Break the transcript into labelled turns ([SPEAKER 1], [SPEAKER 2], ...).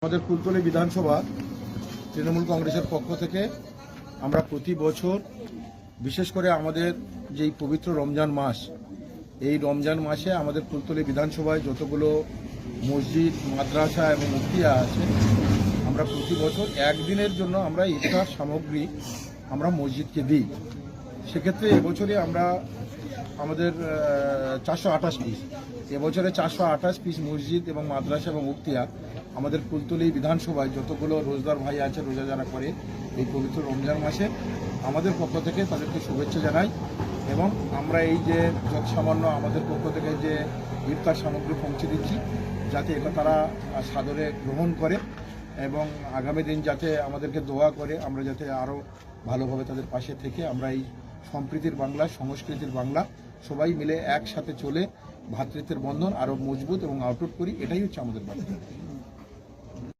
[SPEAKER 1] আমাদের কুলতলি বিধানসভা তৃণমূল কংগ্রেসের পক্ষ থেকে আমরা প্রতি বছর বিশেষ করে আমাদের যেই পবিত্র রমজান মাস, এই রমজান মাসে আমাদের কুলতলি বিধানসভায় যতগুলো মসজিদ, মাদ্রাসা এবং মুফতিয়া আছে, আমরা প্রতি বছর একদিনের জন্য আমরা ইফতার সামগ্রী আমরা মসজিদকে দিই। সেক্ষেত্রে এবছরে আমরা আমাদের 428 পিস, এবছরে 428 পিস মসজিদ এবং মাদ্রাসা এবং মুফতিয়া আমাদের কুলতলি বিধানসভায় যতগুলো রোজদার ভাই আছে, রোজা যারা করে এই পবিত্র রমজান মাসে, আমাদের পক্ষ থেকে তাদেরকে শুভেচ্ছা জানাই। এবং আমরা এই যে যৎসামান্য আমাদের পক্ষ থেকে যে ইফতার সামগ্রী পৌঁছে দিচ্ছি, যাতে এটা তারা সাদরে গ্রহণ করে এবং আগামী দিন যাতে আমাদেরকে দোয়া করে, আমরা যাতে আরও ভালোভাবে তাদের পাশে থেকে আমরা এই সম্প্রীতির বাংলা, সংস্কৃতির বাংলা সবাই মিলে একসাথে চলে ভ্রাতৃত্বের বন্ধন আরও মজবুত এবং আউটলুট করি, এটাই হচ্ছে আমাদের বার্তা।